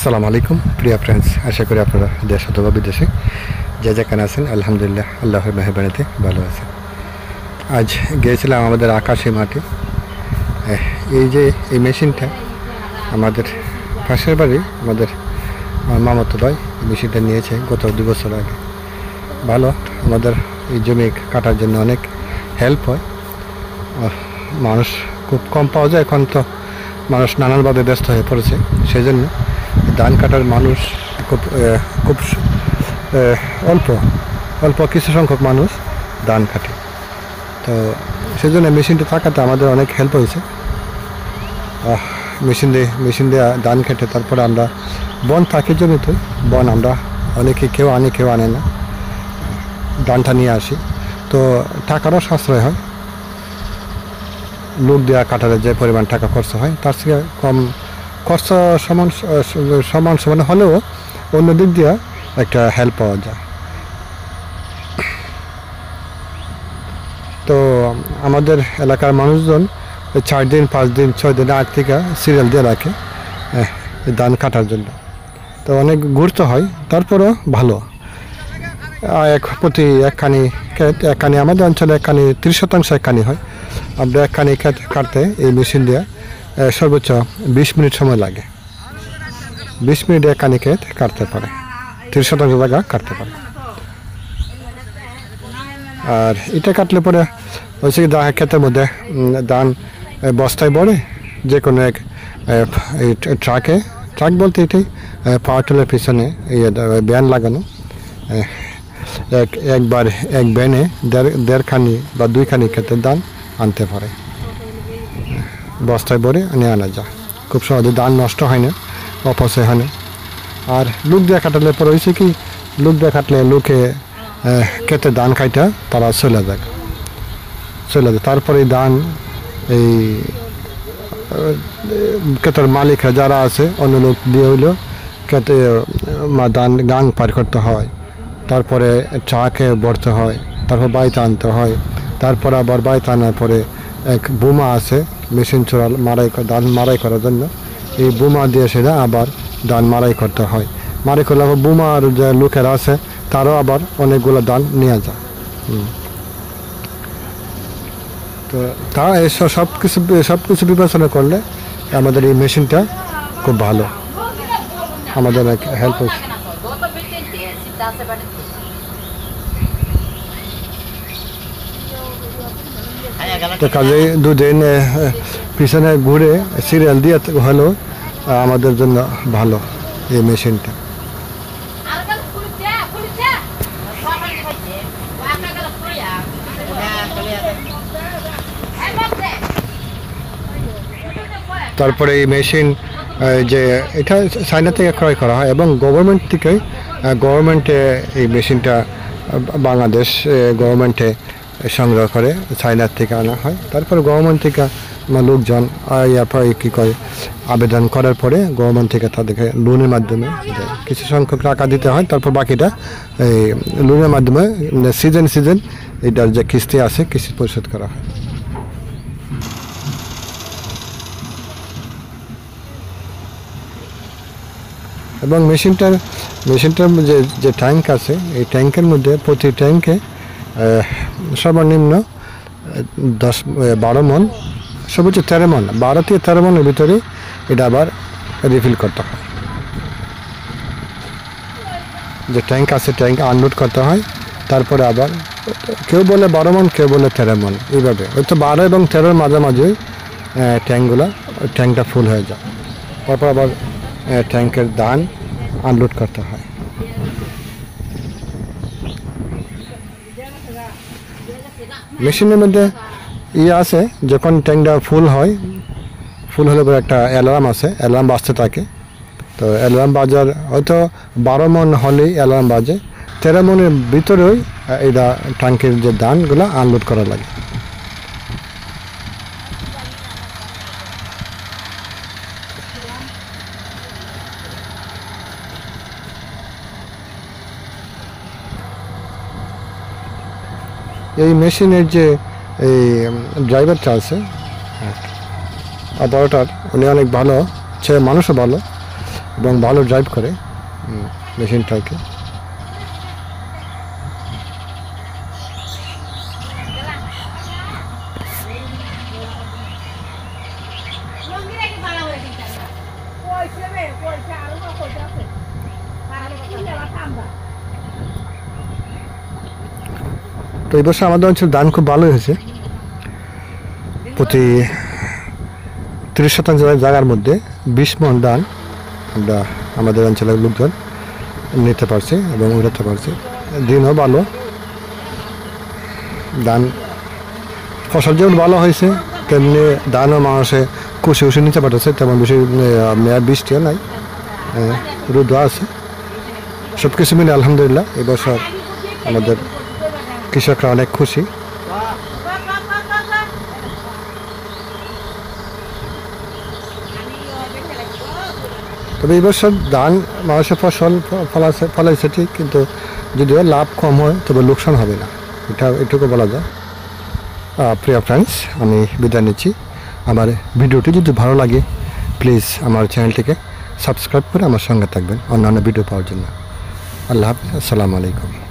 আসসালামু আলাইকুম প্রিয় ফ্রেন্ডস, আশা করি আপনারা দেশ অথবা বিদেশে যে যেখানে আছেন আলহামদুলিল্লাহ আল্লাহর মেহেরবানিতে ভালো আছেন। আজ গিয়েছিলাম আমাদের আকাশী মাঠে। এই যে এই মেশিনটা আমাদের পাশের বাড়ি আমাদের মামাতো ভাই মেশিনটা নিয়েছে গত 2 বছর আগে। ভালো, আমাদের এই জমি কাটার জন্য অনেক হেল্প হয়। মানুষ খুব কম পাওয়া যায়, এখন তো মানুষ নানানভাবে ব্যস্ত হয়ে পড়েছে, সেই জন্য ধান কাটার মানুষ খুব খুব অল্প কিছু সংখ্যক মানুষ ধান কাটে। তো সেই জন্য মেশিনটা থাকাতে আমাদের অনেক হেল্প হয়েছে। মেশিন দিয়ে ধান কেটে তারপরে আমরা বন থাকে জমিতে, বন আমরা অনেকে কেউ আনে কেউ আনে না, ধানটা নিয়ে আসি। তো টাকারও সাশ্রয় হয়। লোক দেওয়া কাটারে যে পরিমাণ টাকা খরচ হয় তার থেকে কম খরচ সমান হলেও অন্য দিক দিয়ে একটা হেল্প পাওয়া যায়। তো আমাদের এলাকার মানুষজন 4 দিন 5 দিন 6 দিন আগ থেকে সিরিয়াল দিয়ে রাখে ধান কাটার জন্য। তো অনেক গুরুত্ব হয়, তারপরও ভালো। প্রতি একখানি আমাদের অঞ্চলে একখানি 30% একখানি হয়। আমরা একখানি কাটতে এই মেশিন দিয়ে সর্বোচ্চ 20 মিনিট সময় লাগে। 20 মিনিটে একখানি ক্ষেত কাটতে পারে, 30% জায়গা কাটতে পারে। আর এটা কাটলে পরে হচ্ছে কি ক্ষেতের মধ্যে ধান বস্তায় ভরে যে কোনো এক ট্রাক বলতে এটাই পাওয়ার টিলারের পিছনে ব্যান লাগানো, একবার এক ব্যানে দেড়খানি বা 2খানি ক্ষেতের ধান আনতে পারে। বস্তায় ভরে নিয়ে আনা যায়, খুব সহজে ধান নষ্ট হয় না, অপচয় হয় না। আর লোক দিয়ে কাটালে পরে হয়েছে কি, লোক দিয়ে কাটলে লোকে ক্ষেতে ধান খাইটা তারা চলে যায়। তারপরে ধান এই ক্ষেতের মালিকরা যারা আছে অন্য লোক দিয়ে হইলেও ক্ষেতে ধান গাং পার করতে হয়, তারপরে ট্রাকে ভরতে হয়, তারপর বাড়িতে আনতে হয়, তারপর আবার বাড়িতে আনার পরে এক বোমা আছে মেশিন চোরা ধান মারাই করার জন্য, এই বোমা দিয়ে সেটা আবার ধান মারাই করতে হয়। মারাই করলে আবার বোমার যে লোকেরা আছে তারাও আবার অনেকগুলো ধান নিয়ে যায়। তো তা এসব সব কিছু বিবেচনা করলে আমাদের এই মেশিনটা খুব ভালো, আমাদের অনেক হেল্প হচ্ছে। তো কাজে 2 দিন পিছনে ঘুরে সিরিয়াল দিয়ে হলো আমাদের জন্য ভালো এই মেশিনটা। তারপরে এই মেশিন যে এটা চায়না থেকে ক্রয় করা হয় এবং গভর্নমেন্টে এই মেশিনটা বাংলাদেশ গভর্নমেন্টে সংগ্রহ করে চায়নার থেকে আনা হয়। তারপর গভর্নমেন্ট থেকে লোকজন কী করে আবেদন করার পরে গভর্নমেন্ট থেকে তাদেরকে লোনের মাধ্যমে কিছু সংখ্যক টাকা দিতে হয়, তারপর বাকিটা এই লোনের মাধ্যমে সিজন এটার যে কিস্তি আছে কিস্তি পরিশোধ করা হয়। এবং মেশিনটার যে ট্যাঙ্ক আছে এই ট্যাঙ্কের মধ্যে প্রতি ট্যাঙ্কে সর্বনিম্ন 12 মন, সর্বোচ্চ 13 মন, 12 থেকে 13 মনের ভিতরে এটা আবার রিফিল করতে হয়। যে ট্যাঙ্ক আছে ট্যাঙ্ক আনলোড করতে হয়, তারপরে আবার কেউ বলে 12 মন কেউ বলে 13 মন, এইভাবে হয়তো 12 এবং 13 মাঝামাঝি ট্যাঙ্কটা ফুল হয়ে যায়। তারপর আবার ট্যাঙ্কের ধান আনলোড করতে হয়। মেশিনের মধ্যে আছে, যখন ট্যাঙ্কটা ফুল হলে পরে একটা অ্যালার্ম আছে, অ্যালার্ম বাজতে থাকে। তো অ্যালার্ম বাজার হয়তো 12 মন হলেই অ্যালার্ম বাজে, 13 মনের ভিতরেই এটা ট্যাঙ্কের যে ধানগুলো আনলোড করা লাগে। এই মেশিনের যে এই ড্রাইভারটা আছে অপারেটর, উনি অনেক ভালো, সে মানুষও ভালো। এবং ভালো ড্রাইভ করে মেশিনটাকে। তো এই বছর আমাদের অঞ্চলে ধান খুব ভালো হয়েছে। প্রতি 30% জায়গার মধ্যে 20 মণ ধান আমরা আমাদের অঞ্চলের লোকজন নিতে পারছি এবং উঠাতে পারছি। দিনও ভালো, ধান ফসল যেমন ভালো হয়েছে তেমনি ধানও মানুষে কুশি নিতে পারতেছে, তেমন বেশি বৃষ্টিও নাই, রোদও আছে। সব কিছু মিলে আলহামদুলিল্লাহ এবছর আমাদের কৃষকরা অনেক খুশি। তবে এই বছর ধান মানুষের ফসল ফলাইছে ঠিক, কিন্তু যদিও লাভ কম হয় তবে লোকসান হবে না, এটুকু বলা যায়। প্রিয় ফ্রেন্ডস, আমি বিদায় নিচ্ছি। আমার ভিডিওটি যদি ভালো লাগে প্লিজ আমার চ্যানেলটিকে সাবস্ক্রাইব করে আমার সঙ্গে থাকবেন অন্যান্য ভিডিও পাওয়ার জন্য। আল্লাহ হাফিজ, আসসালামু আলাইকুম।